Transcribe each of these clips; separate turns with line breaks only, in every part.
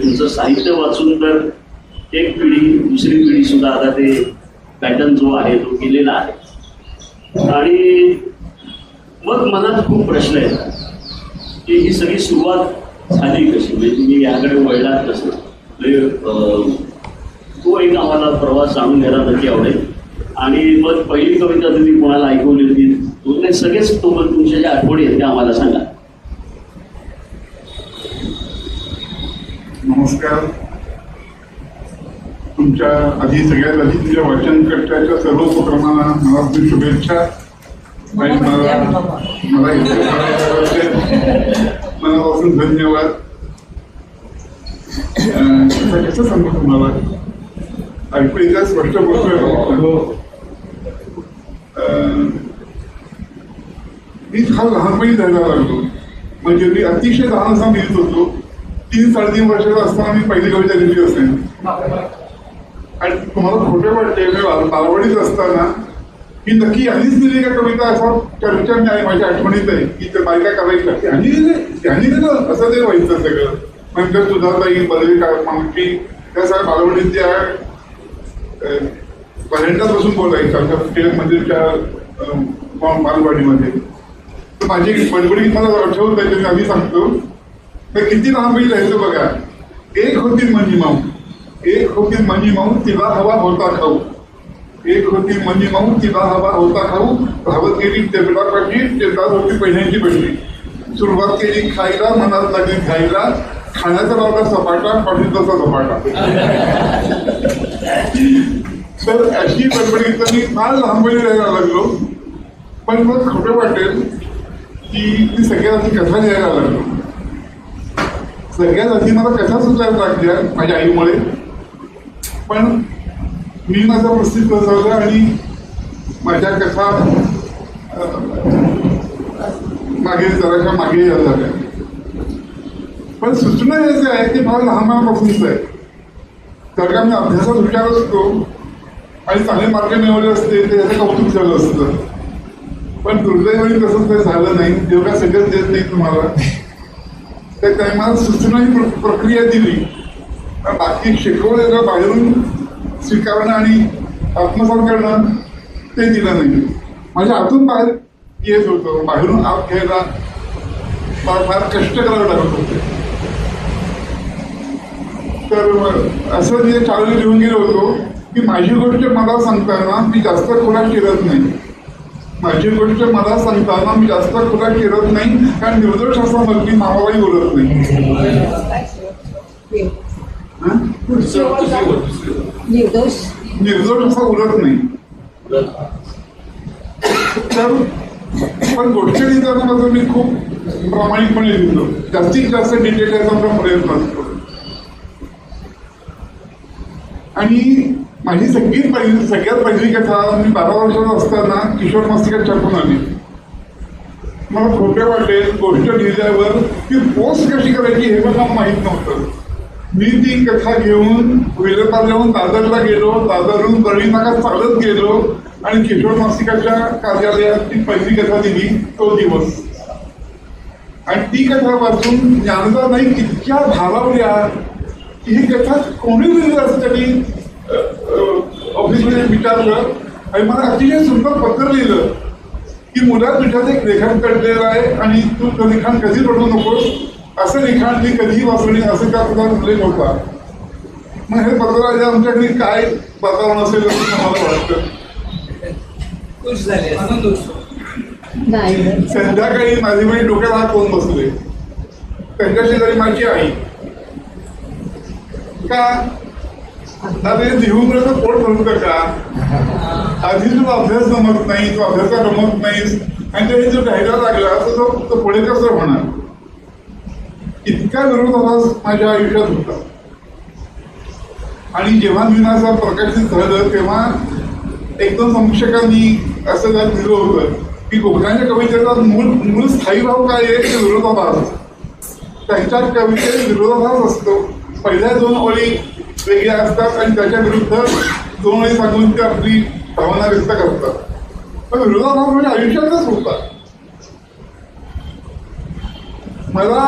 तुमचं साहित्य वाचून तर एक पिढी दुसरी पिढी सुद्धा आता ते पॅटर्न जो आहे तो केलेला आहे. आणि मग मनात खूप प्रश्न येतात की ही सगळी सुरुवात झाली कशी, म्हणजे तुम्ही याकडे वळलात कसं. तो एक आम्हाला प्रवास जाणून घ्यायला नक्की आवडेल. आणि मग पहिली कविता तुम्ही कोणाला ऐकवली होती, तुम्ही सगळेच तुमच्या ज्या आठवणी आहेत त्या आम्हाला सांगा.
नमस्कार. तुमच्या आधी सगळ्यात आधी तुझ्या वाचन कट्ट्याच्या सर्व उपक्रमांना मला आपली शुभेच्छा. मनापासून धन्यवाद. कसं सांगू तुम्हाला, ऐकू येतात, स्पष्ट बोलतोय. मी फार लहानपणी जायला लागलो. म्हणजे मी अतिशय लहान असा लिहित होतो. 3-3.5 वर्षाचा असताना मी पहिली कविता लिहिली असेल. आणि तुम्हाला खोटे वाटते, मी बालवाडीत असताना मी नक्की यांनीच लिहिली का कविता, असा चर्चा मी माझ्या आठवणीत आहे की ते बायका करायच्या त्यांनी दिलं असं ते व्हायचं सगळं. नंतर सुधाताई बदली मागची त्या सगळ्या बालवाडीच्या पर्यंतापासून बोलायचं मंदिरच्या बालवाडीमध्ये. तर माझी बडबडी मला आठवत आहे, मी आधी सांगतो. तर किती लहानपणी लिहायचं बघा. एक होती मनी माऊ, एक होती मनी माऊ, तिला हवा होता खाऊ. एक होती मनी माऊ, तिला हवा होता खाऊ. धावत गेली टेबलापाठी, टेबलात होती पहिल्यांची बसली. सुरुवात केली खायला, मनात लागली खायला. खाण्याचा लावला सपाटा, पाठीचा सपाटा. तर अशी बडबडीत मी फार लहानपणी लिहायला लागलो. पण मग खोटं वाटेल की ती सगळ्यात आधी कथा लिहायला लागलो. सगळ्यात आधी मला कथा सुचायला लागल्या माझ्या आईमुळे. पण मी माझा प्रसिद्ध बसवला आणि माझ्या कथा मागे जराच्या मागे झाल्या. पण सूचना हे जे आहे ते फार लहानपणापासूनच आहे. तर का मी अभ्यासात हुशार असतो आणि चांगले मार्क मिळवले असते तर याचं कौतुक झालं असतं. पण दुर्दैवाने तसंच काही झालं नाही. जेव्हा सगळंच देत नाही तुम्हाला, तर त्याने मला सूचना ही प्रक्रिया दिली. बाकी शिकवलेलं बाहेरून स्वीकारणं आणि आत्मसात करणं ते दिलं नाही. माझ्या हातून बाहेर येत होतं, बाहेरून आत घ्यायला फार कष्ट करावं लागत होते. तर असं मी चालू लिहून गेलो होतो की माझी गोष्ट मला सांगताना मी जास्त खुला शिरत नाही. माझी गोष्ट मला सांगताना मी जास्त खुला शिरत नाही, कारण निर्दोष असा मी मामाबाई बोलत नाही. निर्दोष असा उलट नाही. तर पण गोष्ट लिहिताना माझं मी खूप प्रामाणिकपणे लिहितो. जास्तीत जास्त डिटेल द्यायचा प्रयत्न असतो. आणि माझी सगळ्यात पहिली कथा मी 12 वर्षाचा असताना किशोर मासिकात छापून आली. मला खोटे वाटेल गोष्ट लिहिल्यावर ती पोस्ट कशी करायची हे पण मला माहीत नव्हतं. मी ती कथा घेऊन विलेपार्ल्याहून दादरला गेलो. दादरहून बरळी नाका चालत गेलो आणि किशोर मासिकाच्या कार्यालयात ती पहिली कथा दिली तो दिवस. आणि ती कथा वाचून ज्ञानदा नाईक इतक्या भारावल्या की ही कथा कोणी लिहिली असं त्यांनी ऑफिसमध्ये विचारलं. आणि मला अतिशय सुंदर पत्र लिहिलं की मुला तुझ्यात एक लेखन कळलेलं आहे आणि तू ते लिखाण कधी रडू नकोस. असं लिखाण मी कधीही वाचले असं त्या पत्रात उल्लेख होता. मग हे पत्र आमच्याकडे काय वातावरण असेल असं मला वाटतं. संध्याकाळी माझी बाई डोक्याला हात लावून बसले. त्यांच्या शेजारी माझी आई. का अरे लिहून तर पोट भरतं का? आधी तुला अभ्यास जमत नाही, तू अभ्यासात रमत नाहीस आणि ते जर घ्यायला लागला तर तो पुढे कसं होणार. इतका विरोधाभास माझ्या आयुष्यात होता. आणि जेव्हा विनाचा प्रकाशित झालं तेव्हा एकदम समीक्षकांनी असं त्यात लिहिलं होतं की कोकणाच्या कवितेचा मूळ स्थायी भाव काय आहे ते विरोधाभास. त्यांच्या कवितेत विरोधाभास असतो. पहिल्या 2 ओळी वेगळ्या असतात आणि त्याच्या विरुद्ध 2 ओळी सांगून ते आपली भावना व्यक्त करतात. पण विरोधाभास म्हणजे आयुष्यातच होता. मला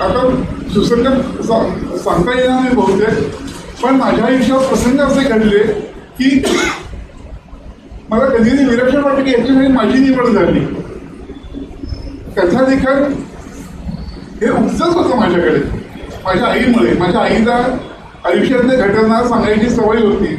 आता सुसंगत सांगता येणार नाही बहुतेक, पण माझ्या आयुष्यात प्रसंग असे घडले की मला कधी विलक्षण वाटतं की याच्यासाठी माझी निवड झाली. कथालेखन हे उपजत होतं माझ्याकडे माझ्या आईमुळे. माझ्या आईला आयुष्यातल्या घटना सांगायची सवय होती.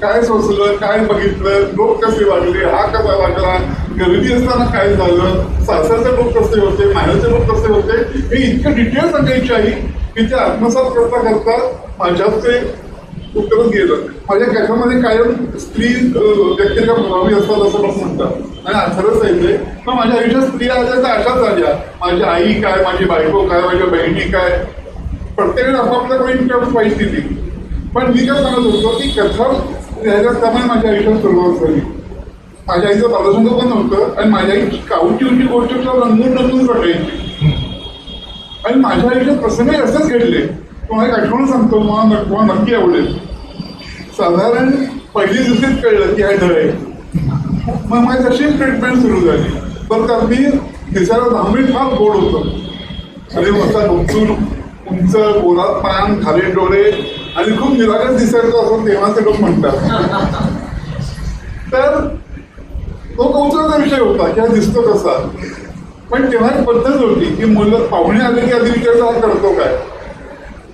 काय सोचलं, काय बघितलं, लोक कसे वागले, हा कसा वागला, गरिबी असताना काय झालं, सासरचे लोक कसे होते, माहेरचे लोक कसे होते, हे इतकं डिटेल सांगायची आई की ते आत्मसात करता करता माझ्यात ते उतरत गेलं. माझ्या कथामध्ये कायम स्त्री व्यक्तिरेखा प्रभावी असतात असं लोक म्हणतात आणि खरंच आहे ते. मग माझ्या आयुष्यात स्त्रिया आल्या तर अशाच झाल्या. माझी आई काय, माझी बायको काय, माझ्या बहिणी काय, प्रत्येकाने आपापल्याकडे इंटरेस्ट पाहिजे दिली. पण मी काय सांगत होतो की कथा लिहायला त्यामुळे माझ्या आयुष्यात सुरुवात झाली. माझ्या आईचं बालसंग पण नव्हतं आणि माझ्या आई काऊची उंची गोष्ट रंगून रंगून वाटायची. आणि माझ्या आयुष्यात प्रसंग असेच घडले. तुम्हाला एक आठवण सांगतो, तुम्हाला नक्की आवडेल. साधारण पहिली दुसरीच कळलं की हा ढळ आहे. मग माझी अशी ट्रीटमेंट सुरू झाली. पण का मी दिसायला धामीट फार गोड होतो. अरे मस्त डोकसूर, उंच, गोरात पान, खाली डोळे आणि खूप निरागस दिसायचं असं तेव्हाचे लोक म्हणतात. तर तो कौतुकाचा विषय होता की हा दिसतो कसा. पण तेव्हा एक पद्धत होती की मुलं पाहुणे आले की आधी विचारता हा करतो काय.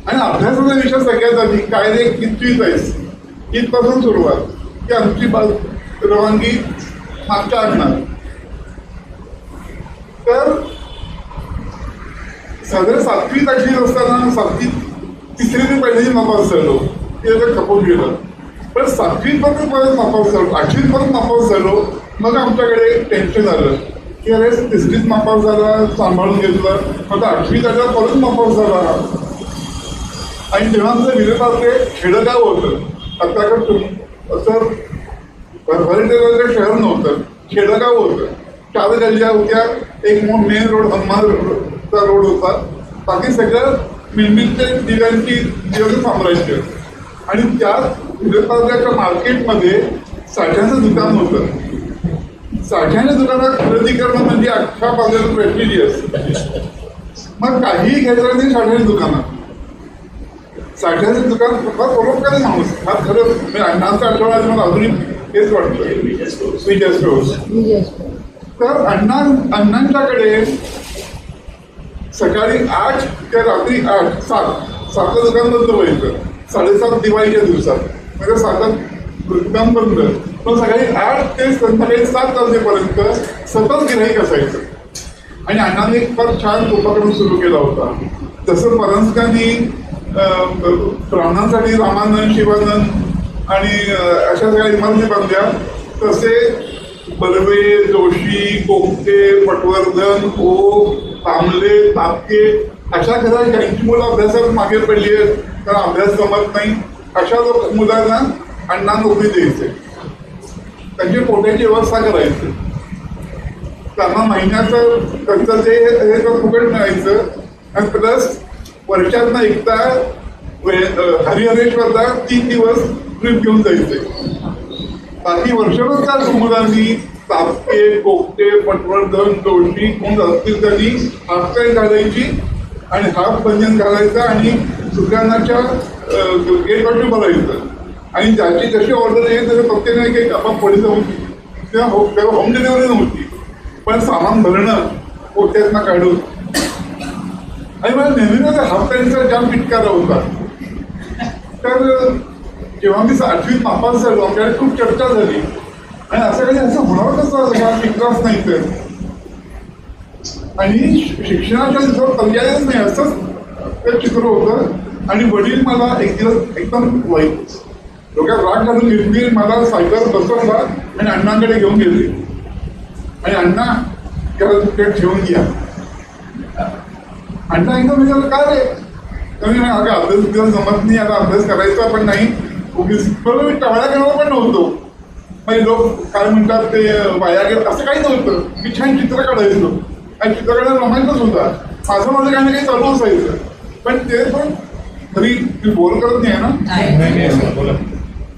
आणि अभ्यासाचा विषय सगळ्यात आधी काय रे कितवीत आहेस, इथपासून सुरुवात की आमची रवानगी मागच्या अंगणात. तर साधारण 7वीत 8वीत असताना 7वीत 3री ते पहिल्याची नापास झालो. ते खपून गेलं. पण 7वीत पर्यंत परत नापास झालो, 8वीत परत नापास झालो. मग आमच्याकडे टेन्शन आलं की अरे 3रीत नापास झाला, सांभाळून घेतलं. आता 8वीत आल्यावर परत नापास झाला. आणि तेव्हा आमचं विलेपार्ले खेडगाव होतं. आता असं भरभराटीचं शहर नव्हतं, खेडगाव होतं. 4 गल्ल्या होत्या, एक मेन रोड हनुमानचा रोड होता. बाकी सगळं मिलमिलचे दिव्यांचं साम्राज्य. आणि त्यात विलेपार्ल्याच्या मार्केटमध्ये साठ्याचं दुकान होतं. साठ्याच्या दुकानात खरेदी करणं म्हणजे अख्ख्या पार्ल्याचं प्रेस्टिजियस. मग काहीही घ्यायचं नाही साठ्याच्या दुकानात. साठ्याचं दुकान फार परोपकारी माणूस. हा खरंच म्हणजे अण्णांचा आठवडा मला अजूनही हेच वाटतं, विजय स्टोर्स. तर अण्णांच्याकडे सकाळी 8 ते रात्री 8, 7चं दुकान बंद व्हायचं. 7:30 दिवाळीच्या दिवसात म्हणजे 7 दुकान बंद. पण सकाळी 8 ते संध्याकाळी 7 वाजेपर्यंत सतत गिऱ्हाईक असायचं. आणि अण्णांनी एक फार छान उपक्रम सुरू केला होता. जसं परांजकांनी ब्राह्मणांसाठी रामानंद, शिवानंद आणि अशा सगळ्या इमारती बांधल्या, तसे बर्वे, जोशी, कोकटे, पटवर्धन, ओक, तांबले, तापके अशा घरात ज्यांची मुलं अभ्यासात मागे पडली आहेत, कारण अभ्यास जमत नाही, अशा मुलांना अण्णा नोकरी द्यायचे. त्यांची पोटाची व्यवस्था करायची. त्यांना महिन्याचं त्यांचं हे फुकट मिळायचं. आणि प्लस वर्षातनं एकदा हरिहरेश्वरला 3 दिवस ट्रिप घेऊन जायचे. बाकी वर्षभर त्या मुलांनी तापके, कोकटे, पटवर्धन, जोशी कोण असतील त्यांनी हाफ पॅन्ट घालायची आणि हाफ बनियन घालायचा आणि दुकानाच्या गेटवरती भरायचं. आणि ज्याची जशी ऑर्डर येईल त्याच्या प्रत्येकाने एक आपण पुढे जाऊन तेव्हा होम डिलिव्हरी नव्हती, पण सामान भरणं पोट्यातनं काढून. आणि मला नेहमी त्या हाफ पॅन्टचा जाम पिटकारा होता. तर जेव्हा मी 8वीत नापास झालो आमच्याकडे खूप चर्चा झाली. आणि असं काही असं होणार कसं हा पिकलाच नाही तर. आणि शिक्षणाच्या दिवसात पर्यायच नाही असंच ते चित्र होतं. आणि वडील मला एक दिवस एकदम वाईट डोक्यात राग घालून घेतली. मला सायकल बसवला आणि अण्णांकडे घेऊन गेले. आणि अण्णा त्याला तिकडे ठेवून घ्या. अण्णा एकदम विचारलं काय रे. तर मी अगं अभ्यास दिवस जमत नाही, आता अभ्यास करायचा पण नाही. बरोबर मी टवाळ्या करणार पण नव्हतो. म्हणजे लोक काय म्हणतात ते वाया गेलं असं काही नव्हतं. मी छान चित्र काढायचो आणि चित्र काढायला रमायचंच होता. माझं काही ना काही चालू असायचं. पण ते पण तरी बोल करत नाही ना.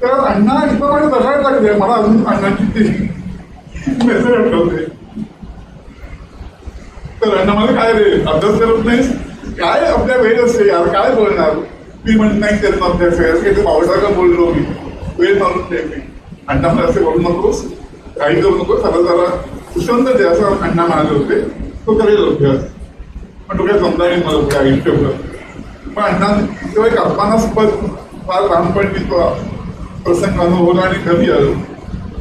तर अण्णा इथं माझ्या बघायला लागले. मला अजून अण्णाची ती मेसेज आठवते. तर अण्णा मला काय रे अभ्यास करत नाहीस, काय आपल्या वेळ असते यार, काय बोलणार. मी म्हणत नाही त्यांना अभ्यास आहे की पावसाला बोललो मी, वेळ मारून दे मी. अण्णा मला असे बोलू नकोस, काही करू नको, जरा सुशांत दे असं अण्णा म्हणाले होते. तो करेल अभ्यास, पण तो काय समजा नाही मला पुढे आयुष्यभर. पण अण्णा तेव्हा एक अपमानास्पद फार लहानपणी तो प्रसंग अनुभवला आणि घरी आलो.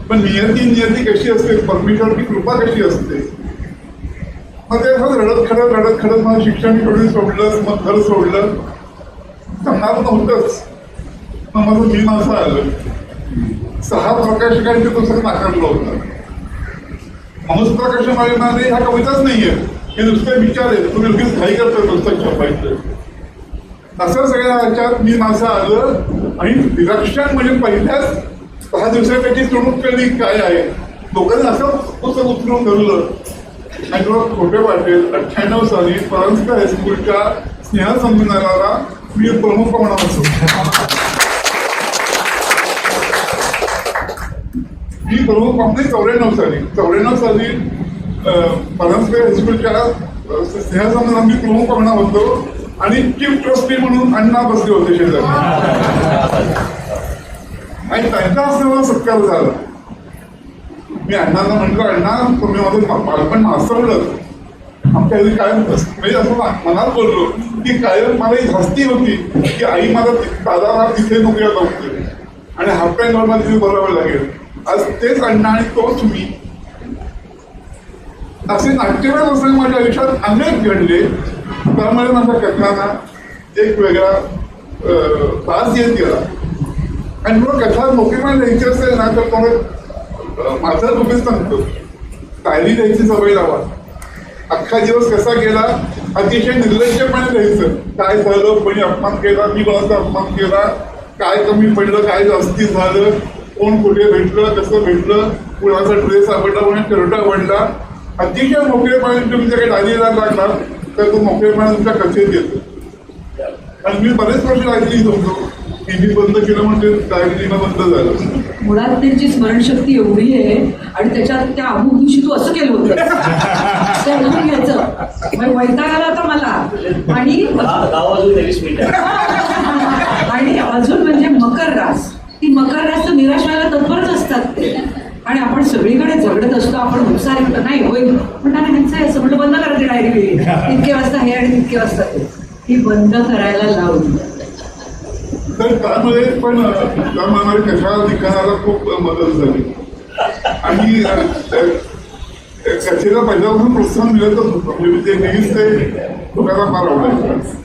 पण नियती कशी असते, परमेश्वराची कृपा कशी असते. मग ते रडत खडत मला शिक्षण थोडी सोडलं, मग घर सोडलं. सांगणार नव्हतंच. मग माझं असं आलं. 6 प्रकाशकांचे पुस्तक नाकारलं होतं. माणूस प्रकाश मागणारे ह्या कविताच नाहीये, हे नुसते विचार आहेत. तुम्ही लगेच घाई करता पुस्तक छापायचं. असं सगळ्या ह्याच्यात असं आलं. आणि विलक्षण म्हणजे पहिल्याच 6 दिवसापैकी चुणूक केली काय आहे. लोकांनी असं पुस्तक उचलून धरलं. आणि तुला खोटे वाटेल, 98 साली परांजपे हायस्कूलच्या स्नेहसंमेलनाला मी प्रमुख म्हणत असतो. मी प्रमुख पाहुणे 94 साली परांजपे हायस्कूलच्या स्नेहसंमेलनाला मी प्रमुख पाहुणा होतो. आणि चीफ ट्रस्टी म्हणून अण्णा बसले होते शेजारी. आणि त्यांचा असं सत्कार झाला. मी अण्णांना म्हटलं, अण्णा तुम्ही माझं बालपण नाचवलं. आमच्या घरी कायम म्हणजे असं मनात बोललो की कायम मला ही धास्ती होती की आई मला दादाला तिथे नोकऱ्या लावते आणि हातपाय घालून मला तिथे बोलावं लागेल. आज तेच अण्णा आणि तोच मी. असे नाट्यमय प्रसंग माझ्या आयुष्यात अनेक घडले. त्यामुळे माझ्या कथांना एक वेगळा त्रास येत गेला. आणि मग कथा नोकरीमध्ये लिहायची असेल ना तर मला माझा तुम्हीच सांगतो, डायरी लिहायची सवय लावा. अख्खा दिवस कसा गेला अतिशय निर्लज्जपणे लिहायचं. काय झालं, कोणी अपमान केला, मी कोणाचा अपमान केला, काय कमी पडलं, काय जास्ती झालं, कोण कुठे भेटलं, कसं भेटलं, कुणाचा ड्रेस आवडला, कोणी शर्ट आवडला. अतिशय मोकळेपणे तुम्ही जर काही डायरीला लागला तर तो मोकळेपणा तुमच्या कथेत येतो. आणि मी बरेच वर्ष डायरी लिहित होतो. टीव्ही बंद केलं म्हणजे डायरी लिहिणं बंद झालं.
मुळात त्यांची स्मरणशक्ती एवढी आहे आणि त्याच्यात त्या अमुक दिवशी तू असं केलं होतं ते लिहून घ्यायचं. मग वैताग आला होता मला. आणि
गावाजून 23 मिनिटं.
आणि अजून म्हणजे मकर रास, ती मकर रास तर निराश व्हायला तत्परच असतात ते. आणि आपण सगळीकडे झगडत असतो, आपण उत्साह नाही होईल पण त्यांना ह्यांचं असं म्हटलं बंद करायची डायरी. इतके वाजता हे आणि तितके वाजता ते, ती बंद करायला लावली.
तर त्यामुळे पण त्यामुळे कथा लिखाणाला खूप मदत झाली. आणि कथेला पहिल्यापासून प्रोत्साहन मिळतच होतं. म्हणजे ते नेहमीच ते लोकांना फार आवडायचं.